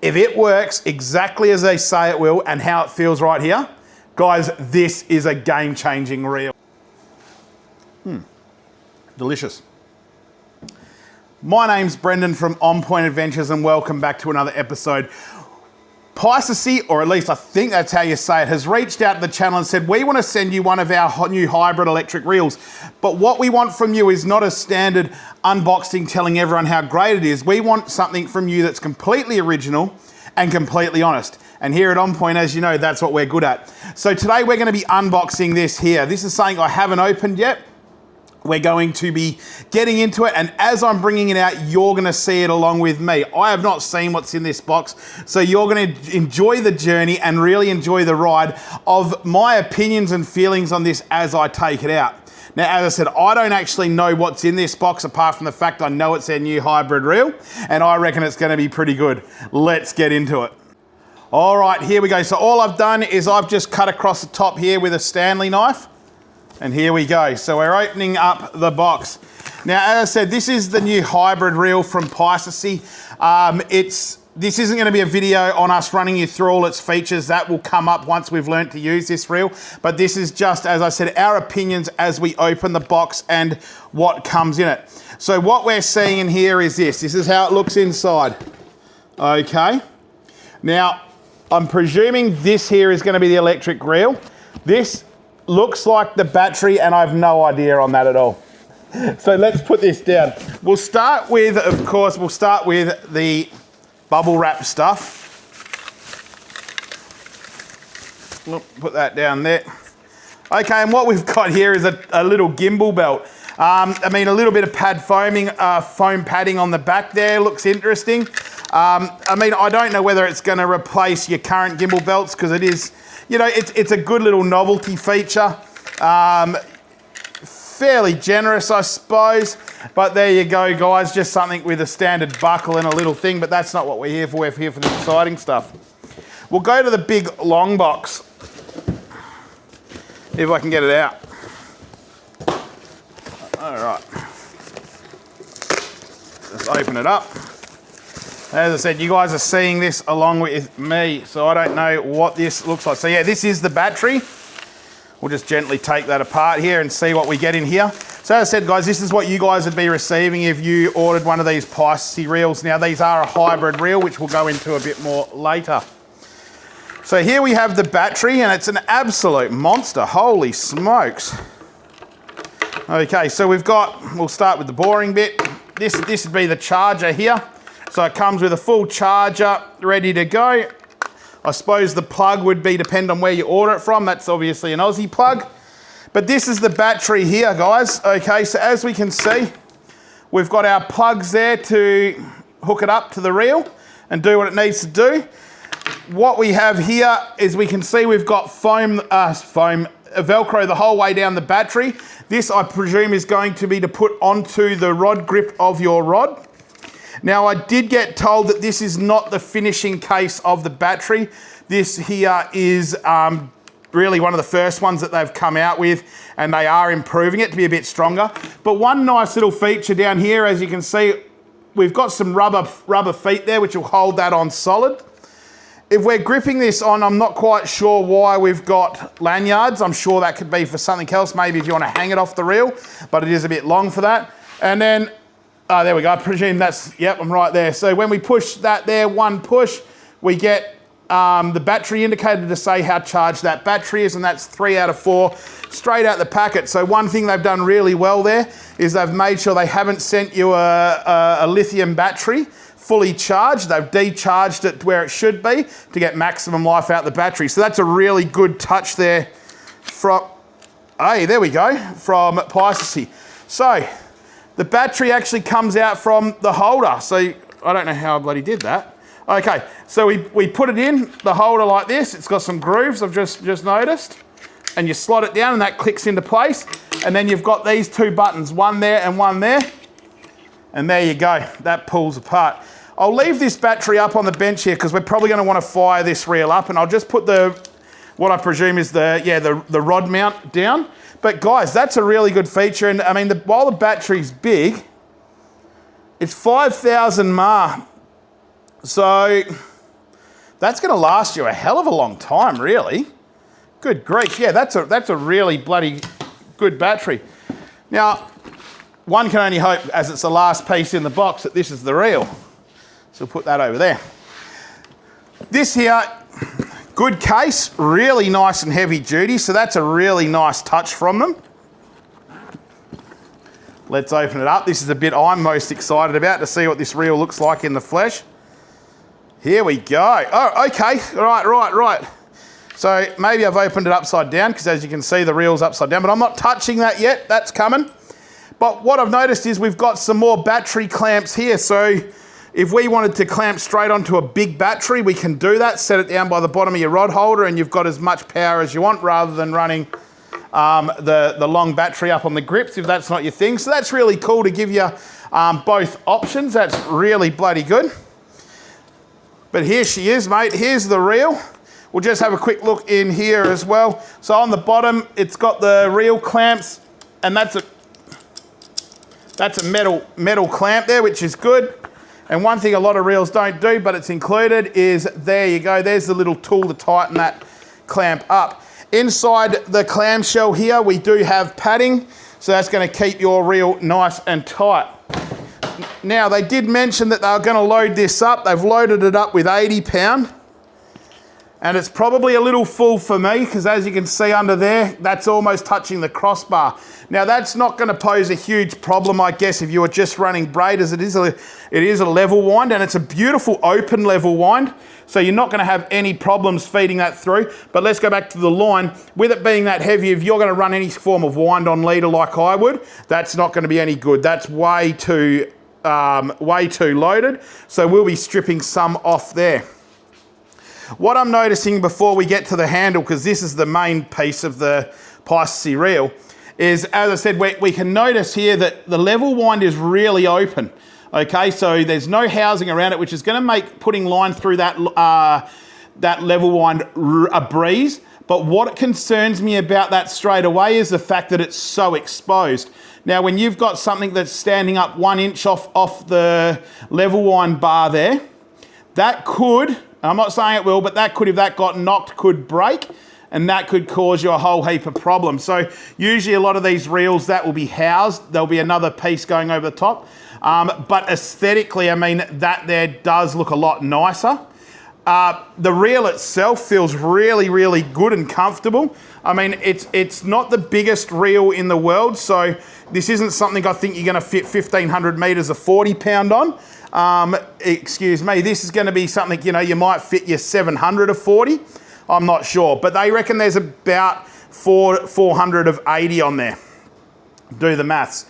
If it works exactly as they say it will and how it feels right here, guys, this is a game-changing reel. Delicious. My name's Brendan from On Point Adventures and welcome back to another episode. Piscisea, or at least I think that's how you say it, has reached out to the channel and said, we want to send you one of our new hybrid electric reels. But what we want from you is not a standard unboxing telling everyone how great it is. We want something from you that's completely original and completely honest. And here at On Point, as you know, that's what we're good at. So today we're going to be unboxing this here. This is something I haven't opened yet. We're going to be getting into it, and as I'm bringing it out, you're gonna see it along with me. I have not seen what's in this box, so you're gonna enjoy the journey and really enjoy the ride of my opinions and feelings on this as I take it out. Now, as I said, I don't actually know what's in this box apart from the fact I know it's their new hybrid reel, and I reckon it's gonna be pretty good. Let's get into it. All right, here we go. So all I've done is I've just cut across the top here with a Stanley knife. And here we go. So we're opening up the box. Now, as I said, this is the new hybrid reel from Piscisea. This isn't going to be a video on us running you through all its features. That will come up once we've learned to use this reel. But this is just, as I said, our opinions as we open the box and what comes in it. So what we're seeing in here is this. This is how it looks inside. Okay. Now, I'm presuming this here is going to be the electric reel. This looks like the battery, and I have no idea on that at all. So let's put this down. We'll start with, of course, the bubble wrap stuff. Put that down there. Okay, and what we've got here is a little gimbal belt. I mean, a little bit of foam padding on the back there. Looks interesting. I mean, I don't know whether it's going to replace your current gimbal belts because it is, you know, it's a good little novelty feature. Fairly generous, I suppose. But there you go, guys. Just something with a standard buckle and a little thing. But that's not what we're here for. We're here for the exciting stuff. We'll go to the big long box. If I can get it out. All right. Let's open it up. As I said, you guys are seeing this along with me, so I don't know what this looks like. So yeah, this is the battery. We'll just gently take that apart here and see what we get in here. So as I said, guys, this is what you guys would be receiving if you ordered one of these Piscisea reels. Now, these are a hybrid reel, which we'll go into a bit more later. So here we have the battery, and it's an absolute monster. Holy smokes. Okay, so we'll start with the boring bit. This would be the charger here. So it comes with a full charger ready to go. I suppose the plug would be depend on where you order it from. That's obviously an Aussie plug. But this is the battery here, guys. Okay, so as we can see, we've got our plugs there to hook it up to the reel and do what it needs to do. What we have here is we can see we've got Velcro the whole way down the battery. This, I presume, is going to be to put onto the rod grip of your rod. Now, I did get told that this is not the finishing case of the battery. This here is really one of the first ones that they've come out with, and they are improving it to be a bit stronger. But one nice little feature down here, as you can see, we've got some rubber feet there, which will hold that on solid. If we're gripping this on, I'm not quite sure why we've got lanyards. I'm sure that could be for something else, maybe if you want to hang it off the reel, but it is a bit long for that. And then, oh, there we go. I presume that's, yep, I'm right there. So when we push that there, one push, we get the battery indicator to say how charged that battery is, and that's 3 out of 4 straight out the packet. So one thing they've done really well there is they've made sure they haven't sent you a lithium battery fully charged. They've decharged it to where it should be to get maximum life out the battery. So that's a really good touch there from, hey, there we go, from Piscisea. So the battery actually comes out from the holder. So I don't know how I bloody did that. Okay, so we put it in the holder like this. It's got some grooves I've just noticed. And you slot it down and that clicks into place. And then you've got these two buttons, one there and one there. And there you go, that pulls apart. I'll leave this battery up on the bench here because we're probably going to want to fire this reel up, and I'll just put what I presume is the rod mount down. But guys, that's a really good feature. And I mean, while the battery's big, it's 5,000 mAh. So That's going to last you a hell of a long time, really. Good grief. Yeah, that's a really bloody good battery. Now, one can only hope, as it's the last piece in the box, that this is the reel. So we'll put that over there. This here, good case, really nice and heavy duty. So that's a really nice touch from them. Let's open it up. This is the bit I'm most excited about, to see what this reel looks like in the flesh. Here we go. Oh, okay. Right. So maybe I've opened it upside down, because as you can see, the reel's upside down, but I'm not touching that yet. That's coming. But what I've noticed is we've got some more battery clamps here. So if we wanted to clamp straight onto a big battery, we can do that. Set it down by the bottom of your rod holder, and you've got as much power as you want, rather than running the long battery up on the grips, if that's not your thing. So that's really cool to give you both options. That's really bloody good. But here she is, mate. Here's the reel. We'll just have a quick look in here as well. So on the bottom, it's got the reel clamps, and that's a metal clamp there, which is good. And one thing a lot of reels don't do, but it's included, is there you go. There's the little tool to tighten that clamp up. Inside the clamshell here, we do have padding, so that's going to keep your reel nice and tight. Now, they did mention that they were going to load this up. They've loaded it up with 80 pound. And it's probably a little full for me, because as you can see under there, that's almost touching the crossbar. Now, that's not going to pose a huge problem, I guess, if you were just running braid, as it is a level wind, and it's a beautiful open level wind. So you're not going to have any problems feeding that through. But let's go back to the line. With it being that heavy, if you're going to run any form of wind on leader like I would, that's not going to be any good. That's way too loaded. So we'll be stripping some off there. What I'm noticing before we get to the handle, because this is the main piece of the Piscisea reel, is, as I said, we can notice here that the level wind is really open. Okay, so there's no housing around it, which is going to make putting line through that level wind a breeze. But what concerns me about that straight away is the fact that it's so exposed. Now, when you've got something that's standing up 1 inch off the level wind bar there, that could, I'm not saying it will, but that could, if that got knocked, could break, and that could cause you a whole heap of problems. So usually a lot of these reels, that will be housed. There'll be another piece going over the top. But aesthetically, I mean, that there does look a lot nicer. The reel itself feels really, really good and comfortable. I mean, it's not the biggest reel in the world, so this isn't something I think you're going to fit 1,500 metres of 40 pound on. Excuse me, this is going to be something, you know, you might fit your 700 of 40. I'm not sure, but they reckon there's about 400 of 80 on there. Do the maths.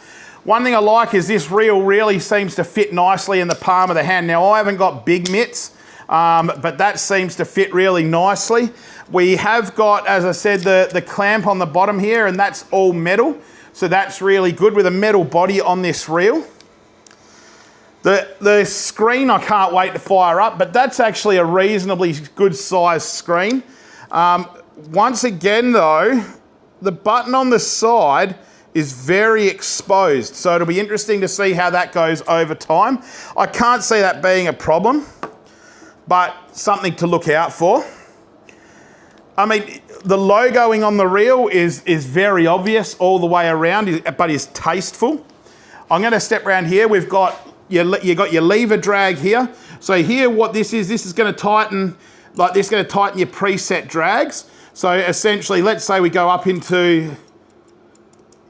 One thing I like is this reel really seems to fit nicely in the palm of the hand. Now, I haven't got big mitts, but that seems to fit really nicely. We have got, as I said, the clamp on the bottom here, and that's all metal. So that's really good with a metal body on this reel. The screen I can't wait to fire up, but that's actually a reasonably good sized screen. Once again though, the button on the side is very exposed. So it'll be interesting to see how that goes over time. I can't see that being a problem, but something to look out for. I mean, the logoing on the reel is very obvious all the way around, but is tasteful. I'm gonna step around here. We've got you got your lever drag here. So here what this is gonna tighten, like this is gonna tighten your preset drags. So essentially, let's say we go up into,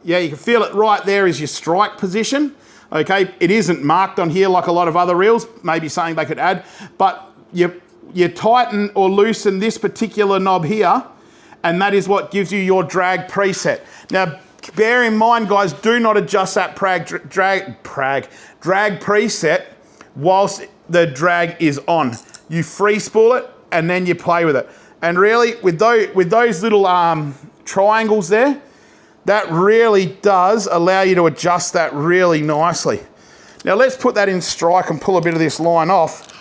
yeah, you can feel it right there is your strike position. Okay, it isn't marked on here like a lot of other reels, maybe something they could add, but you tighten or loosen this particular knob here, and that is what gives you your drag preset. Now, bear in mind, guys, do not adjust that drag preset whilst the drag is on. You free spool it, and then you play with it. And really, with those little triangles there, that really does allow you to adjust that really nicely. Now let's put that in strike and pull a bit of this line off.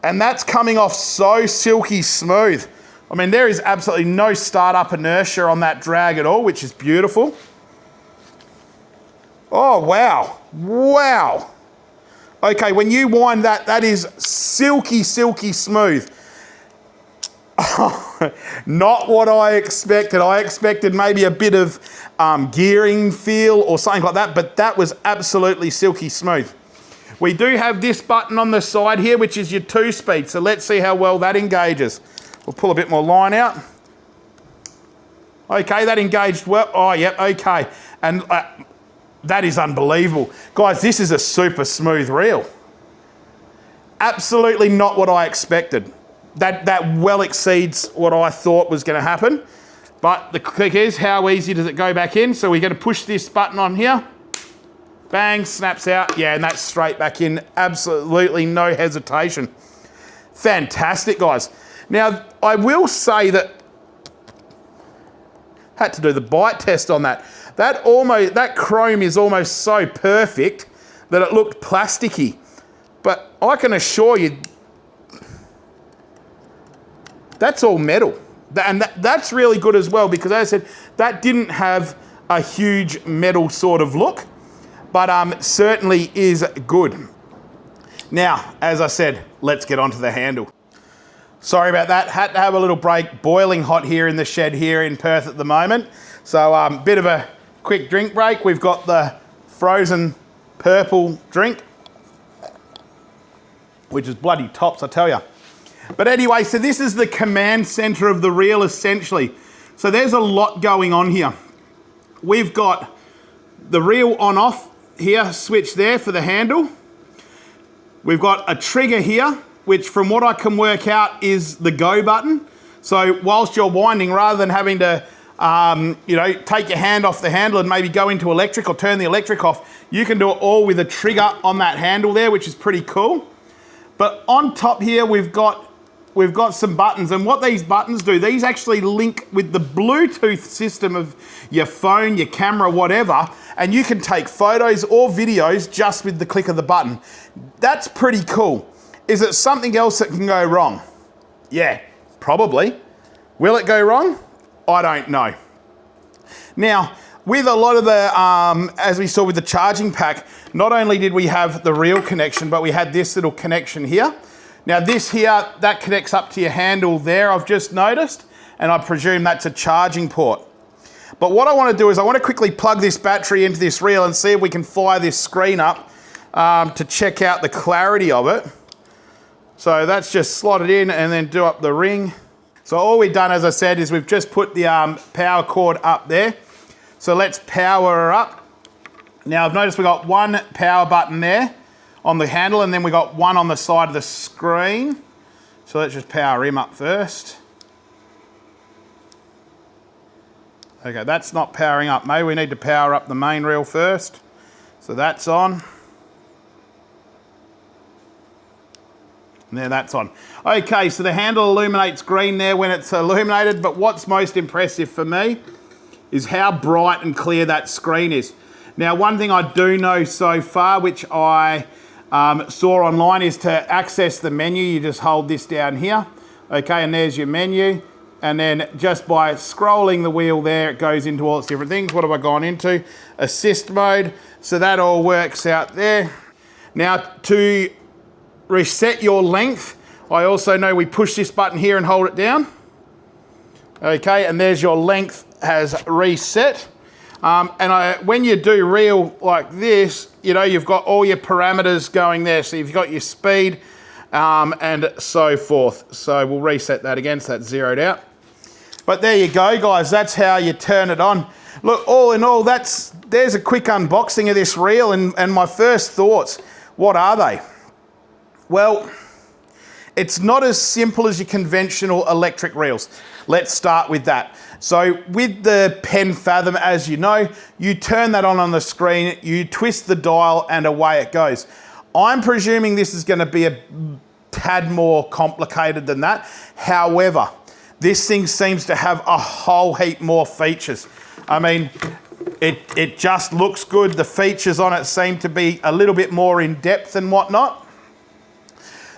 And that's coming off so silky smooth. I mean, there is absolutely no startup inertia on that drag at all, which is beautiful. Oh, wow. Wow. Okay, when you wind that, that is silky, silky smooth. Not what I expected. I expected maybe a bit of gearing feel or something like that, but that was absolutely silky smooth. We do have this button on the side here, which is your 2-speed. So let's see how well that engages. We'll pull a bit more line out. Okay, that engaged well. Oh, yep, okay. And that is unbelievable. Guys, this is a super smooth reel. Absolutely not what I expected. That well exceeds what I thought was going to happen. But the trick is, how easy does it go back in? So we're going to push this button on here. Bang, snaps out. Yeah, and that's straight back in. Absolutely no hesitation. Fantastic, guys. Now, I will say that had to do the bite test on that. That chrome is almost so perfect that it looked plasticky. But I can assure you, that's all metal. And that's really good as well, because as I said, that didn't have a huge metal sort of look, but certainly is good. Now, as I said, let's get onto the handle. Sorry about that, had to have a little break. Boiling hot here in the shed here in Perth at the moment. So bit of a quick drink break. We've got the frozen purple drink, which is bloody tops, I tell you. But anyway, so this is the command center of the reel essentially. So there's a lot going on here. We've got the reel on off here, switch there for the handle. We've got a trigger here, which from what I can work out is the go button. So whilst you're winding, rather than having to take your hand off the handle and maybe go into electric or turn the electric off, you can do it all with a trigger on that handle there, which is pretty cool. But on top here, we've got some buttons, and what these buttons do, these actually link with the Bluetooth system of your phone, your camera, whatever, and you can take photos or videos just with the click of the button. That's pretty cool. Is it something else that can go wrong? Yeah, probably. Will it go wrong? I don't know. Now, with a lot of the, as we saw with the charging pack, not only did we have the reel connection, but we had this little connection here. Now this here, that connects up to your handle there, I've just noticed, and I presume that's a charging port. But what I want to do is I want to quickly plug this battery into this reel and see if we can fire this screen up to check out the clarity of it. So that's just slotted in and then do up the ring. So all we've done, as I said, is we've just put the power cord up there. So let's power her up. Now I've noticed we've got one power button there on the handle, and then we got one on the side of the screen. So let's just power him up first. Okay, that's not powering up. Maybe we need to power up the main reel first. So that's on. And there, that's on. Okay, so the handle illuminates green there when it's illuminated, but what's most impressive for me is how bright and clear that screen is. Now, one thing I do know so far, which I saw online, is to access the menu, you just hold this down here. Okay, and there's your menu. And then just by scrolling the wheel there, it goes into all its different things. What have I gone into? Assist mode. So that all works out there. Now, to reset your length, I also know we push this button here and hold it down. Okay, and there's your length has reset. When you do reel like this, you know, you've got all your parameters going there. So you've got your speed and so forth. So we'll reset that again, so that's zeroed out. But there you go, guys. That's how you turn it on. Look, all in all, there's a quick unboxing of this reel, and my first thoughts, what are they? Well, it's not as simple as your conventional electric reels. Let's start with that. So with the Penn Fathom, as you know, you turn that on the screen, you twist the dial, and away it goes. I'm presuming this is going to be a tad more complicated than that. However, this thing seems to have a whole heap more features. I mean, it just looks good. The features on it seem to be a little bit more in depth and whatnot.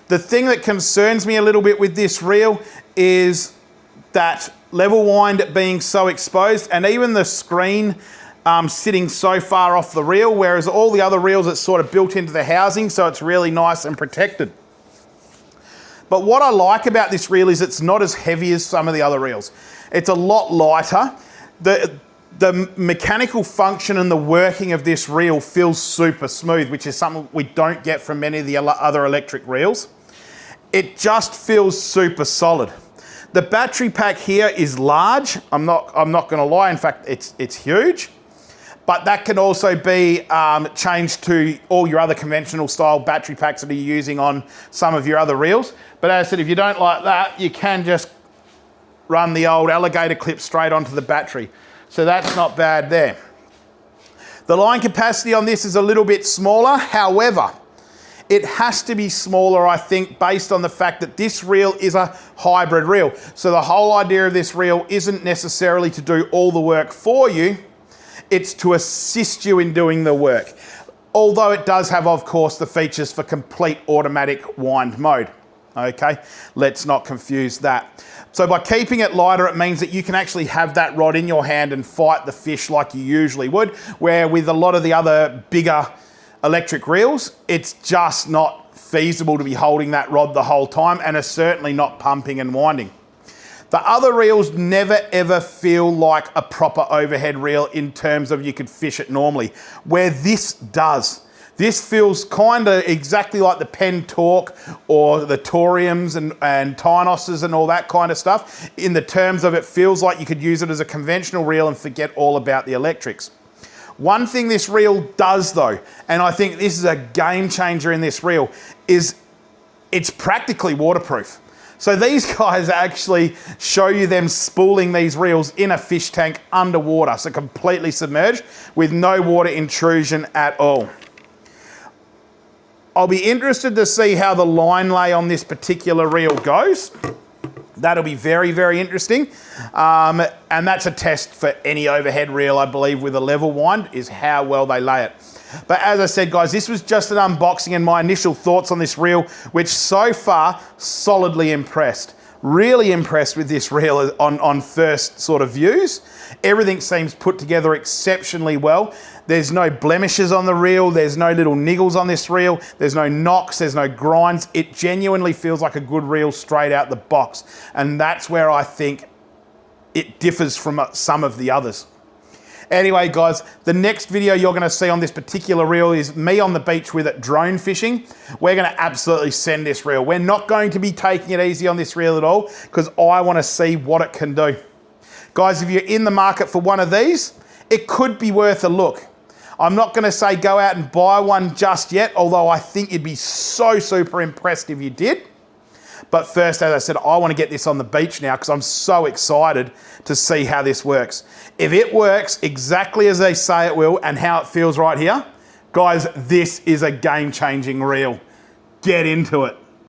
The thing that concerns me a little bit with this reel is that level wind being so exposed, and even the screen sitting so far off the reel, whereas all the other reels it's sort of built into the housing, so it's really nice and protected. But what I like about this reel is it's not as heavy as some of the other reels. It's a lot lighter. The mechanical function and the working of this reel feels super smooth, which is something we don't get from many of the other electric reels. It just feels super solid. The battery pack here is large. I'm not gonna lie, in fact, it's huge. But that can also be changed to all your other conventional style battery packs that you're using on some of your other reels. But as I said, if you don't like that, you can just run the old alligator clip straight onto the battery. So that's not bad there. The line capacity on this is a little bit smaller. However, it has to be smaller, I think, based on the fact that this reel is a hybrid reel. So the whole idea of this reel isn't necessarily to do all the work for you, it's to assist you in doing the work. Although it does have, of course, the features for complete automatic wind mode. Okay, let's not confuse that. So by keeping it lighter, it means that you can actually have that rod in your hand and fight the fish like you usually would, where with a lot of the other bigger electric reels, it's just not feasible to be holding that rod the whole time, and it's certainly not pumping and winding. The other reels never ever feel like a proper overhead reel in terms of you could fish it normally, where this does. This feels kind of exactly like the Penn Torque or the Toriums and Tynoses and all that kind of stuff. In the terms of it feels like you could use it as a conventional reel and forget all about the electrics. One thing this reel does though, and I think this is a game changer in this reel, is it's practically waterproof. So these guys actually show you them spooling these reels in a fish tank underwater, so completely submerged with no water intrusion at all. I'll be interested to see how the line lay on this particular reel goes. That'll be very, very interesting. And that's a test for any overhead reel, I believe, with a level wind, is how well they lay it. But as I said, guys, this was just an unboxing and my initial thoughts on this reel, which so far, solidly impressed. Really impressed with this reel on first sort of views. Everything seems put together exceptionally well. There's no blemishes on the reel. There's no little niggles on this reel. There's no knocks. There's no grinds. It genuinely feels like a good reel straight out the box. And that's where I think it differs from some of the others. Anyway, guys, the next video you're going to see on this particular reel is me on the beach with it drone fishing. We're going to absolutely send this reel. We're not going to be taking it easy on this reel at all because I want to see what it can do. Guys, if you're in the market for one of these, it could be worth a look. I'm not going to say go out and buy one just yet, although I think you'd be so super impressed if you did. But first, as I said, I want to get this on the beach now because I'm so excited to see how this works. If it works exactly as they say it will and how it feels right here, guys, this is a game-changing reel. Get into it.